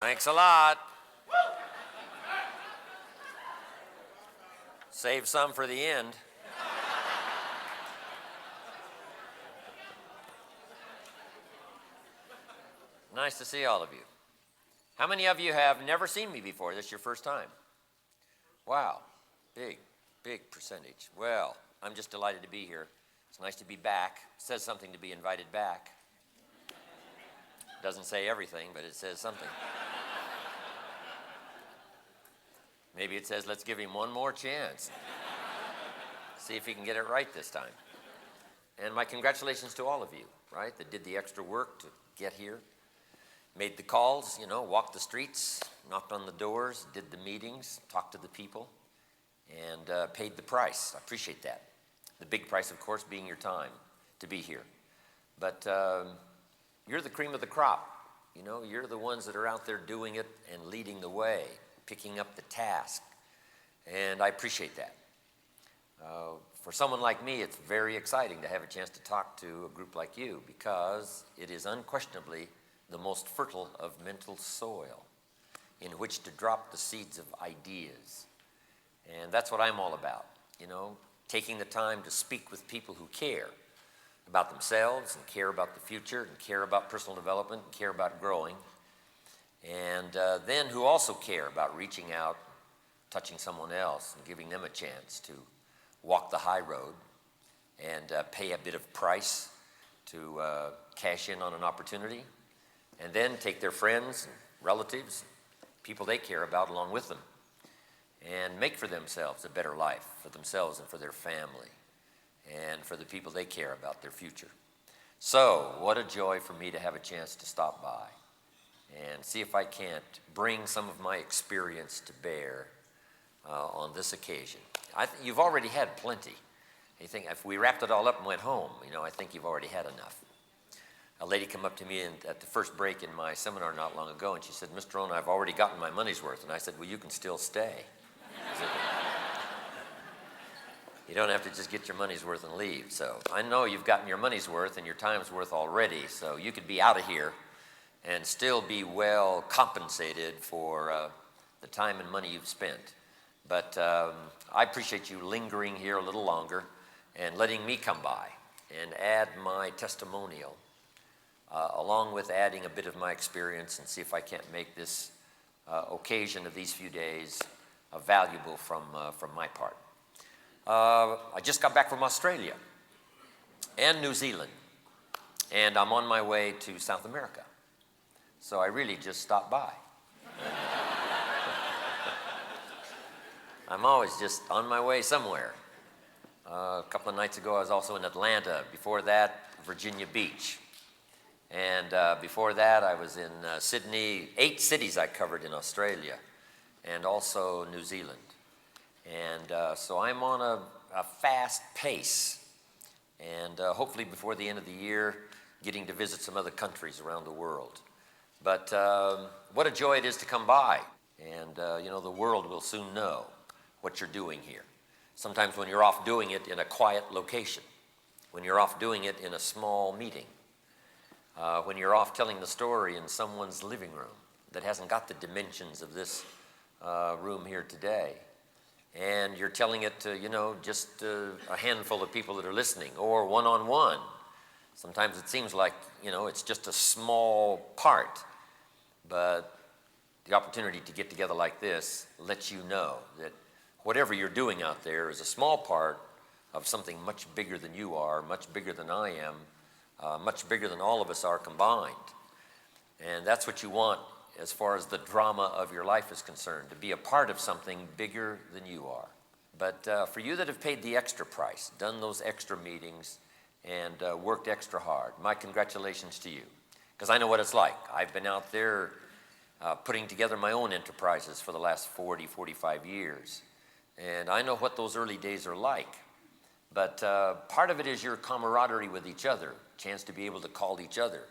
Thanks a lot. Save some for the end. Nice to see all of you. How many of you have never seen me before? This is your first time? Wow, big percentage. Well, I'm just delighted to be here. It's nice to be back. It says something to be invited back. Doesn't say everything, but it says something. Maybe it says, let's give him one more chance. See if he can get it right this time. And my congratulations to all of you, right, that did the extra work to get here. Made the calls, walked the streets, knocked on the doors, did the meetings, talked to the people, and paid the price. I appreciate that. The big price, of course, being your time to be here. But you're the cream of the crop. You're the ones that are out there doing it and leading the way, picking up the task. And I appreciate that. For someone like me, it's very exciting to have a chance to talk to a group like you because it is unquestionably the most fertile of mental soil in which to drop the seeds of ideas. And that's what I'm all about, taking the time to speak with people who care about themselves and care about the future and care about personal development and care about growing, and then who also care about reaching out, touching someone else and giving them a chance to walk the high road and pay a bit of price to cash in on an opportunity, and then take their friends and relatives, people they care about along with them, and make for themselves a better life for themselves and for their family and for the people they care about, their future. So, what a joy for me to have a chance to stop by and see if I can't bring some of my experience to bear on this occasion. You've already had plenty. I think if we wrapped it all up and went home, I think you've already had enough. A lady came up to me at the first break in my seminar not long ago, and she said, Mr. Rohn, I've already gotten my money's worth. And I said, well, you can still stay. Said, you don't have to just get your money's worth and leave. So I know you've gotten your money's worth and your time's worth already, so you could be out of here and still be well compensated for the time and money you've spent. But I appreciate you lingering here a little longer and letting me come by and add my testimonial along with adding a bit of my experience and see if I can't make this occasion of these few days valuable from my part. I just got back from Australia and New Zealand, and I'm on my way to South America. So I really just stopped by. I'm always just on my way somewhere. A couple of nights ago, I was also in Atlanta. Before that, Virginia Beach. And before that, I was in Sydney. 8 cities I covered in Australia and also New Zealand. And so I'm on a fast pace. And hopefully before the end of the year, getting to visit some other countries around the world. But what a joy it is to come by. And, the world will soon know what you're doing here. Sometimes when you're off doing it in a quiet location, when you're off doing it in a small meeting, when you're off telling the story in someone's living room that hasn't got the dimensions of this room here today, and you're telling it to, just a handful of people that are listening, or one-on-one. Sometimes it seems like, it's just a small part, but the opportunity to get together like this lets you know that whatever you're doing out there is a small part of something much bigger than you are, much bigger than I am, much bigger than all of us are combined. And that's what you want as far as the drama of your life is concerned, to be a part of something bigger than you are. But for you that have paid the extra price, done those extra meetings, and worked extra hard, my congratulations to you. Because I know what it's like. I've been out there putting together my own enterprises for the last 40, 45 years. And I know what those early days are like. But part of it is your camaraderie with each other, chance to be able to call each other,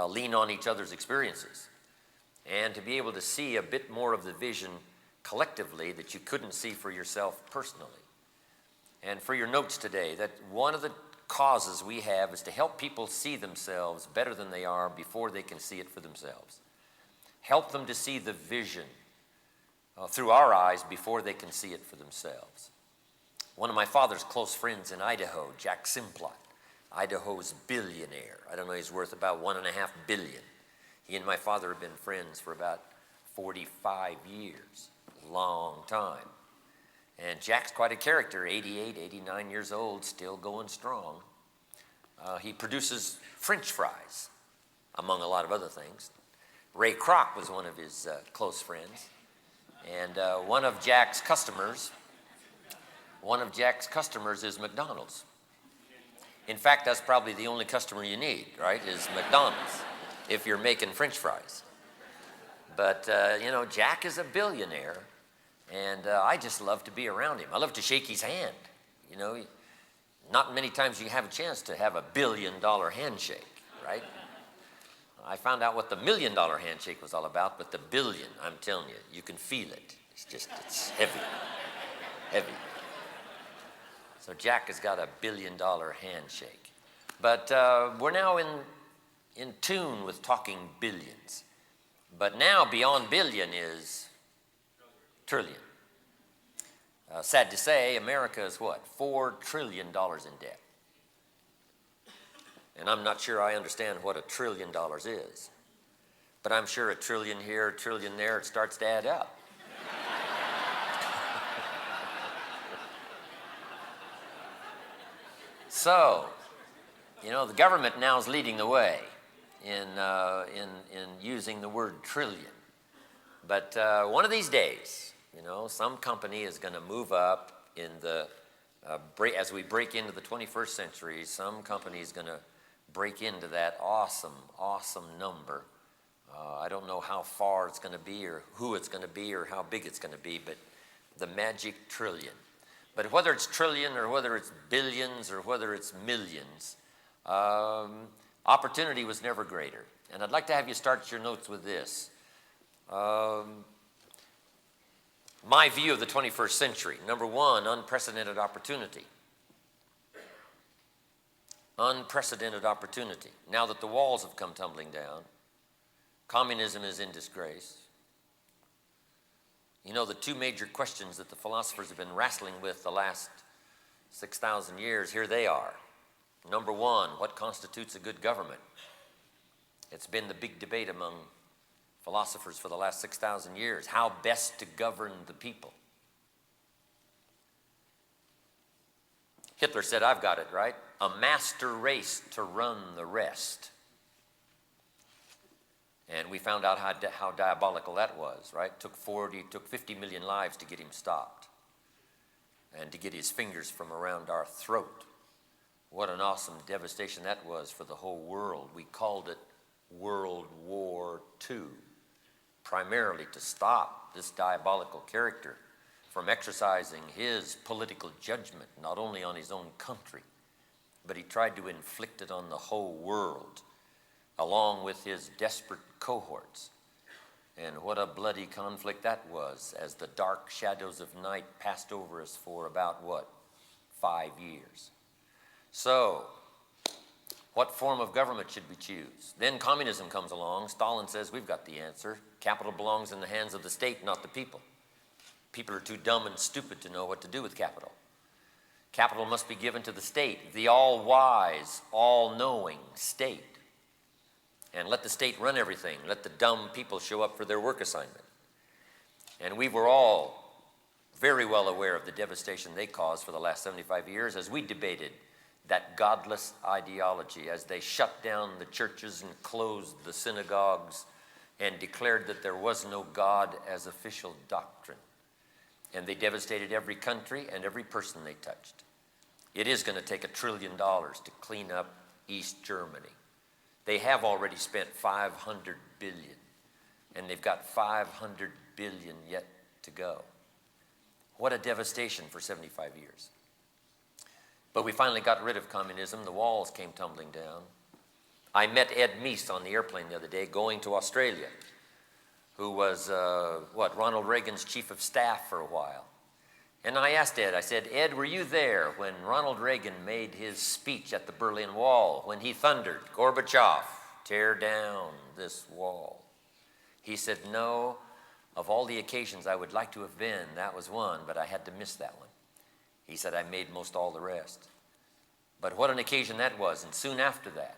lean on each other's experiences, and to be able to see a bit more of the vision collectively that you couldn't see for yourself personally. And for your notes today, that one of the causes we have is to help people see themselves better than they are before they can see it for themselves. Help them to see the vision through our eyes before they can see it for themselves. One of my father's close friends in Idaho, Jack Simplot, Idaho's billionaire. I don't know, he's worth about $1.5 billion. He and my father have been friends for about 45 years, long time. And Jack's quite a character, 88, 89 years old, still going strong. He produces French fries, among a lot of other things. Ray Kroc was one of his close friends. And one of Jack's customers is McDonald's. In fact, that's probably the only customer you need, right, is McDonald's, if you're making French fries. But, Jack is a billionaire, and I just love to be around him. I love to shake his hand. Not many times you have a chance to have a $1 billion handshake, right? I found out what the $1 million handshake was all about, but the billion, I'm telling you, you can feel it. It's heavy, heavy. So Jack has got a $1 billion handshake. But we're now in tune with talking billions. But now beyond billion is trillion. Sad to say, America is what? $4 trillion in debt. And I'm not sure I understand what $1 trillion is. But I'm sure $1 trillion here, $1 trillion there, it starts to add up. So, the government now is leading the way in using the word trillion. But one of these days, some company is going to move up in as we break into the 21st century, some company is going to break into that awesome, awesome number. I don't know how far it's going to be or who it's going to be or how big it's going to be, but the magic trillion. But whether it's trillion or whether it's billions or whether it's millions, opportunity was never greater. And I'd like to have you start your notes with this. My view of the 21st century. Number one, unprecedented opportunity. Unprecedented opportunity. Now that the walls have come tumbling down, communism is in disgrace. The two major questions that the philosophers have been wrestling with the last 6,000 years, here they are. Number one, what constitutes a good government? It's been the big debate among philosophers for the last 6,000 years. How best to govern the people? Hitler said, I've got it, right? A master race to run the rest. And we found out how diabolical that was, right? Took 50 million lives to get him stopped and to get his fingers from around our throat. What an awesome devastation that was for the whole world. We called it World War II, primarily to stop this diabolical character from exercising his political judgment, not only on his own country, but he tried to inflict it on the whole world, along with his desperate cohorts. And what a bloody conflict that was, as the dark shadows of night passed over us for about, 5 years. So, what form of government should we choose? Then communism comes along. Stalin says, we've got the answer. Capital belongs in the hands of the state, not the people. People are too dumb and stupid to know what to do with capital. Capital must be given to the state, the all-wise, all-knowing state. And let the state run everything. Let the dumb people show up for their work assignment. And we were all very well aware of the devastation they caused for the last 75 years as we debated that godless ideology, as they shut down the churches and closed the synagogues and declared that there was no God as official doctrine. And they devastated every country and every person they touched. It is going to take $1 trillion to clean up East Germany. They have already spent $500 billion, and they've got $500 billion yet to go. What a devastation for 75 years. But we finally got rid of communism. The walls came tumbling down. I met Ed Meese on the airplane the other day going to Australia, who was, Ronald Reagan's chief of staff for a while. And I asked Ed, I said, Ed, were you there when Ronald Reagan made his speech at the Berlin Wall, when he thundered, Gorbachev, tear down this wall? He said, no, of all the occasions I would like to have been, that was one, but I had to miss that one. He said, I made most all the rest. But what an occasion that was. And soon after that,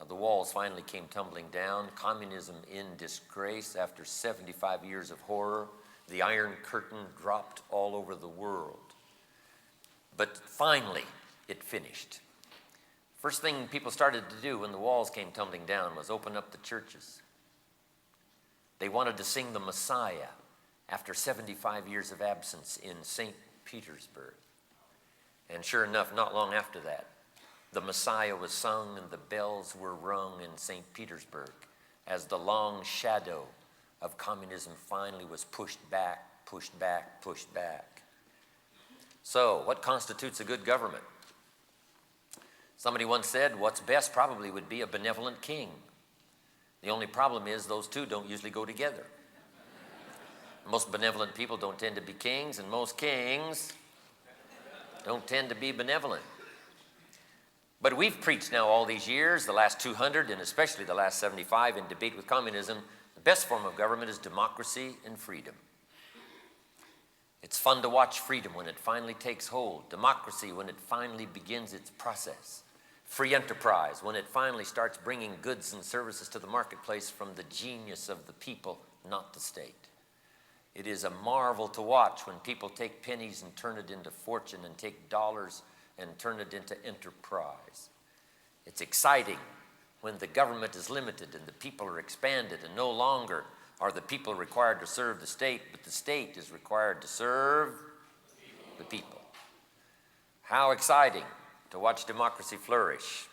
the walls finally came tumbling down. Communism in disgrace after 75 years of horror. The Iron Curtain dropped all over the world. But finally, it finished. First thing people started to do when the walls came tumbling down was open up the churches. They wanted to sing the Messiah after 75 years of absence in St. Petersburg. And sure enough, not long after that, the Messiah was sung and the bells were rung in St. Petersburg as the long shadow of communism finally was pushed back, pushed back, pushed back. So, what constitutes a good government? Somebody once said, what's best probably would be a benevolent king. The only problem is those two don't usually go together. Most benevolent people don't tend to be kings, and most kings don't tend to be benevolent. But we've preached now all these years, the last 200 and especially the last 75 in debate with communism, the best form of government is democracy and freedom. It's fun to watch freedom when it finally takes hold, democracy when it finally begins its process, free enterprise when it finally starts bringing goods and services to the marketplace from the genius of the people, not the state. It is a marvel to watch when people take pennies and turn it into fortune and take dollars and turn it into enterprise. It's exciting when the government is limited and the people are expanded and no longer are the people required to serve the state, but the state is required to serve the people. How exciting to watch democracy flourish.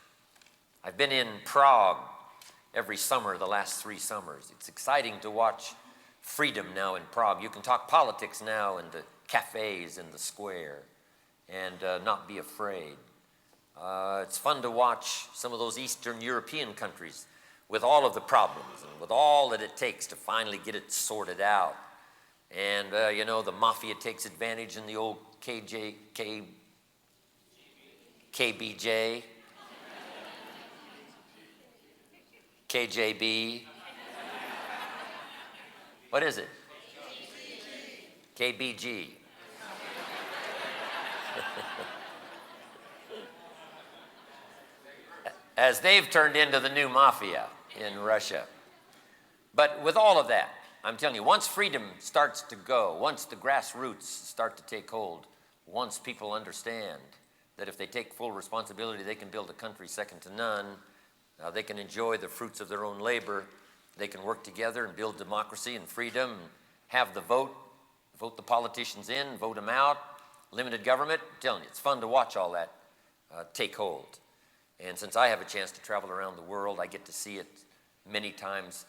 I've been in Prague every summer, the last 3 summers. It's exciting to watch freedom now in Prague. You can talk politics now in the cafes in the square and not be afraid. It's fun to watch some of those Eastern European countries with all of the problems and with all that it takes to finally get it sorted out. And, the mafia takes advantage in the old KBJ, KJB. What is it? KBG. As they've turned into the new mafia in Russia. But with all of that, I'm telling you, once freedom starts to go, once the grassroots start to take hold, once people understand that if they take full responsibility, they can build a country second to none, they can enjoy the fruits of their own labor, they can work together and build democracy and freedom, and have the vote the politicians in, vote them out, limited government. I'm telling you, it's fun to watch all that take hold. And since I have a chance to travel around the world, I get to see it many times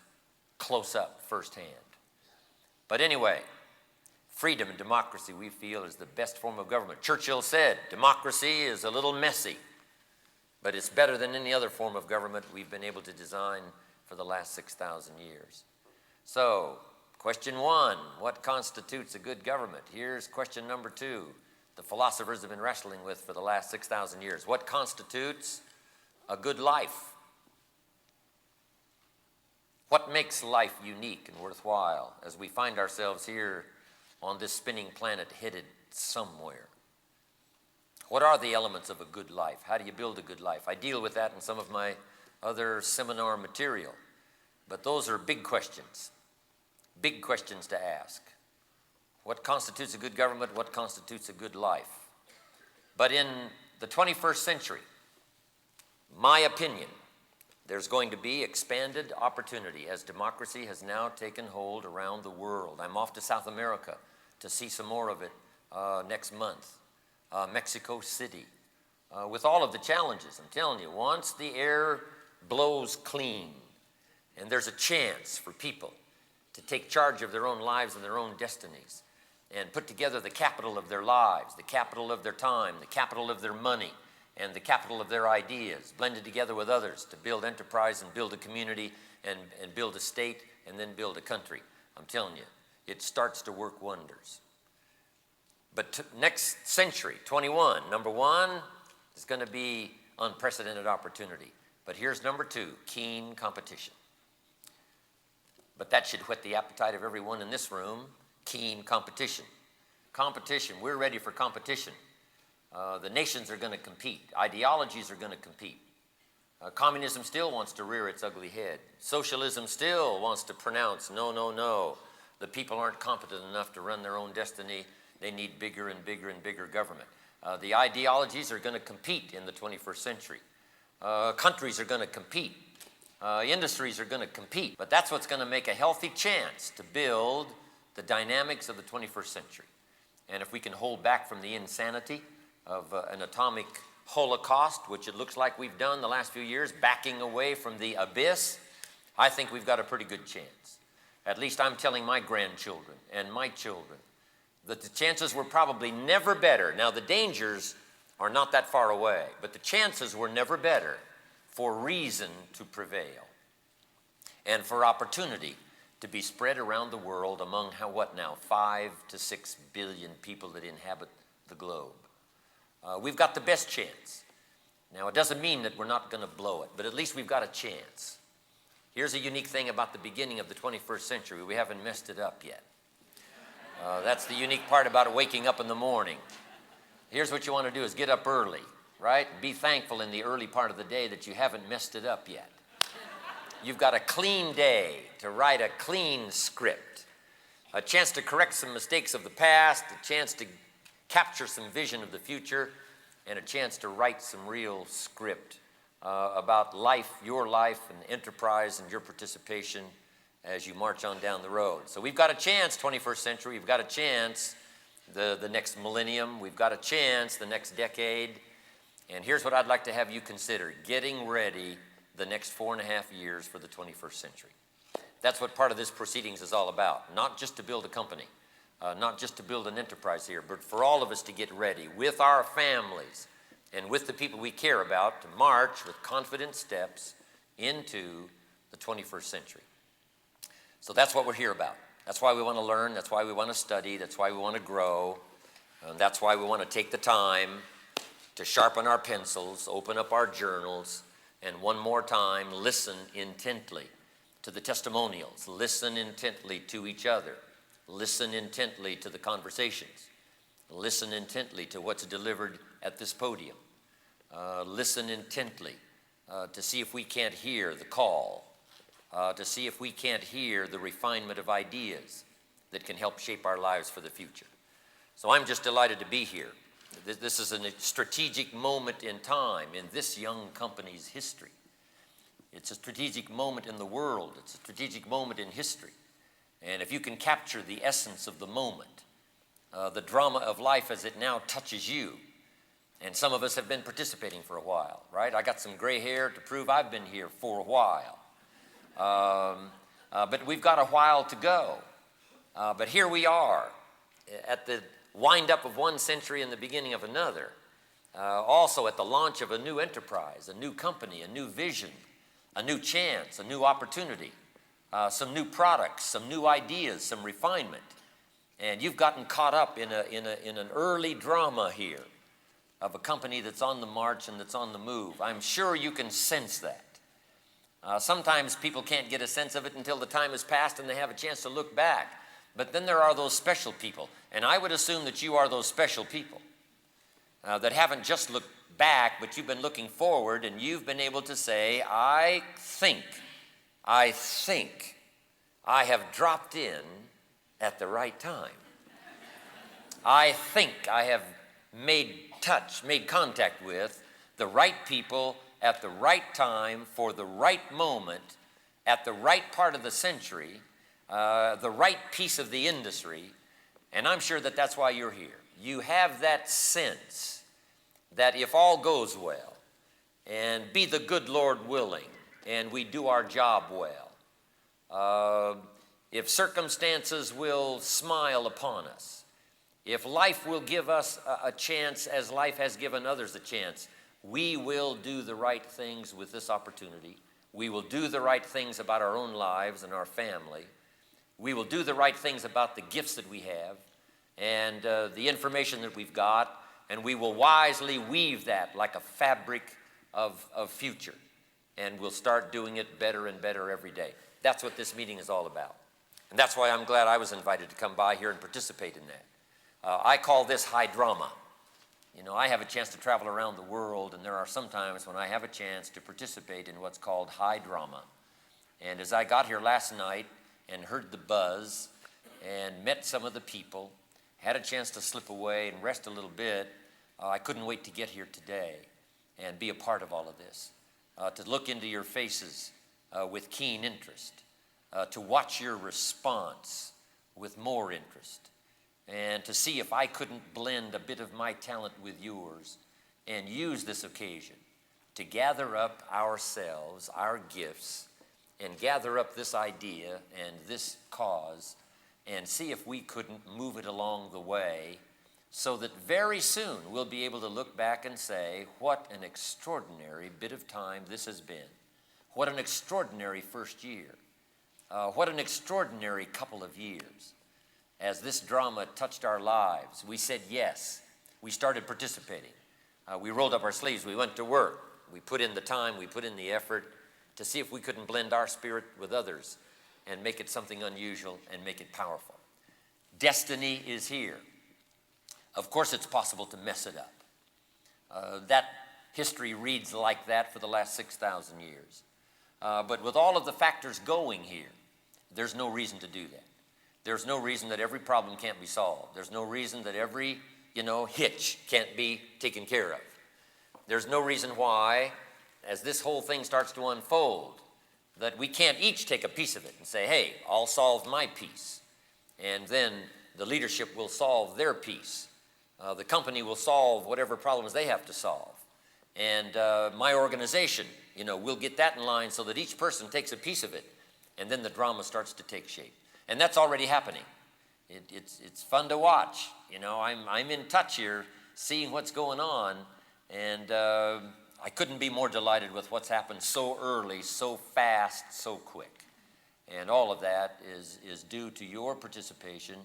close up, firsthand. But anyway, freedom and democracy, we feel, is the best form of government. Churchill said, democracy is a little messy, but it's better than any other form of government we've been able to design for the last 6,000 years. So, question 1, what constitutes a good government? Here's question number 2, the philosophers have been wrestling with for the last 6,000 years. What constitutes a good life? What makes life unique and worthwhile as we find ourselves here on this spinning planet headed somewhere? What are the elements of a good life? How do you build a good life? I deal with that in some of my other seminar material. But those are big questions to ask. What constitutes a good government? What constitutes a good life? But in the 21st century, my opinion, there's going to be expanded opportunity as democracy has now taken hold around the world. I'm off to South America to see some more of it next month. Mexico City, with all of the challenges. I'm telling you, once the air blows clean and there's a chance for people to take charge of their own lives and their own destinies and put together the capital of their lives, the capital of their time, the capital of their money, and the capital of their ideas, blended together with others to build enterprise and build a community and build a state and then build a country. I'm telling you, it starts to work wonders. But next century, 21, number 1 is going to be unprecedented opportunity. But here's number 2, keen competition. But that should whet the appetite of everyone in this room. Keen competition. Competition, we're ready for competition. The nations are going to compete. Ideologies are going to compete. Communism still wants to rear its ugly head. Socialism still wants to pronounce, no, no, no. The people aren't competent enough to run their own destiny. They need bigger and bigger and bigger government. The ideologies are going to compete in the 21st century. Countries are going to compete. Industries are going to compete. But that's what's going to make a healthy chance to build the dynamics of the 21st century. And if we can hold back from the insanity of an atomic holocaust, which it looks like we've done the last few years, backing away from the abyss, I think we've got a pretty good chance. At least I'm telling my grandchildren and my children that the chances were probably never better. Now, the dangers are not that far away, but the chances were never better for reason to prevail and for opportunity to be spread around the world among 5 to 6 billion people that inhabit the globe. We've got the best chance. Now, it doesn't mean that we're not going to blow it, but at least we've got a chance. Here's a unique thing about the beginning of the 21st century. We haven't messed it up yet. That's the unique part about waking up in the morning. Here's what you want to do is get up early, right? Be thankful in the early part of the day that you haven't messed it up yet. You've got a clean day to write a clean script, a chance to correct some mistakes of the past, a chance to capture some vision of the future, and a chance to write some real script about life, your life, and enterprise, and your participation as you march on down the road. So we've got a chance, 21st century. We've got a chance the next millennium. We've got a chance the next decade. And here's what I'd like to have you consider: getting ready the next 4.5 years for the 21st century. That's what part of this proceedings is all about. Not just to build a company, not just to build an enterprise here, but for all of us to get ready with our families and with the people we care about to march with confident steps into the 21st century. So that's what we're here about. That's why we want to learn. That's why we want to study. That's why we want to grow. And that's why we want to take the time to sharpen our pencils, open up our journals, and one more time, listen intently to the testimonials. Listen intently to each other. Listen intently to the conversations. Listen intently to what's delivered at this podium. Listen intently to see if we can't hear the call, to see if we can't hear the refinement of ideas that can help shape our lives for the future. So I'm just delighted to be here. This is a strategic moment in time in this young company's history. It's a strategic moment in the world. It's a strategic moment in history. And if you can capture the essence of the moment, the drama of life as it now touches you, and some of us have been participating for a while, right? I got some gray hair to prove I've been here for a while. But we've got a while to go. But here we are at the wind-up of one century and the beginning of another. Also at the launch of a new enterprise, a new company, a new vision, a new chance, a new opportunity, some new products, some new ideas, some refinement. And you've gotten caught up in an early drama here of a company that's on the march and that's on the move. I'm sure you can sense that. Sometimes people can't get a sense of it until the time has passed and they have a chance to look back. But then there are those special people, and I would assume that you are those special people that haven't just looked back, but you've been looking forward, and you've been able to say, I think I have dropped in at the right time. I think I have made contact with the right people at the right time for the right moment at the right part of the century, the right piece of the industry, and I'm sure that that's why you're here. You have that sense that if all goes well, and be the good Lord willing, and we do our job well, if circumstances will smile upon us, if life will give us a chance as life has given others a chance, we will do the right things with this opportunity. We will do the right things about our own lives and our family. We will do the right things about the gifts that we have and the information that we've got, and we will wisely weave that like a fabric of future, and we'll start doing it better and better every day. That's what this meeting is all about. And that's why I'm glad I was invited to come by here and participate in that. I call this high drama. You know, I have a chance to travel around the world, and there are some times when I have a chance to participate in what's called high drama. And as I got here last night and heard the buzz and met some of the people, had a chance to slip away and rest a little bit, I couldn't wait to get here today and be a part of all of this, to look into your faces with keen interest, to watch your response with more interest, and to see if I couldn't blend a bit of my talent with yours and use this occasion to gather up ourselves, our gifts, and gather up this idea and this cause and see if we couldn't move it along the way so that very soon we'll be able to look back and say, what an extraordinary bit of time this has been. What an extraordinary first year. What an extraordinary couple of years. As this drama touched our lives, we said yes. We started participating. We rolled up our sleeves. We went to work. We put in the time. We put in the effort to see if we couldn't blend our spirit with others and make it something unusual and make it powerful. Destiny is here. Of course, it's possible to mess it up. That history reads like that for the last 6,000 years. But with all of the factors going here, there's no reason to do that. There's no reason that every problem can't be solved. There's no reason that every, hitch can't be taken care of. There's no reason why, as this whole thing starts to unfold, that we can't each take a piece of it and say, hey, I'll solve my piece. And then the leadership will solve their piece. The company will solve whatever problems they have to solve. And my organization, we'll get that in line so that each person takes a piece of it. And then the drama starts to take shape. And that's already happening. It's fun to watch. I'm in touch here, seeing what's going on. And I couldn't be more delighted with what's happened so early, so fast, so quick. And all of that is due to your participation,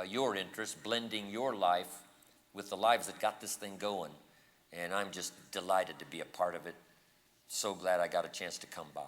your interest, blending your life with the lives that got this thing going. And I'm just delighted to be a part of it. So glad I got a chance to come by.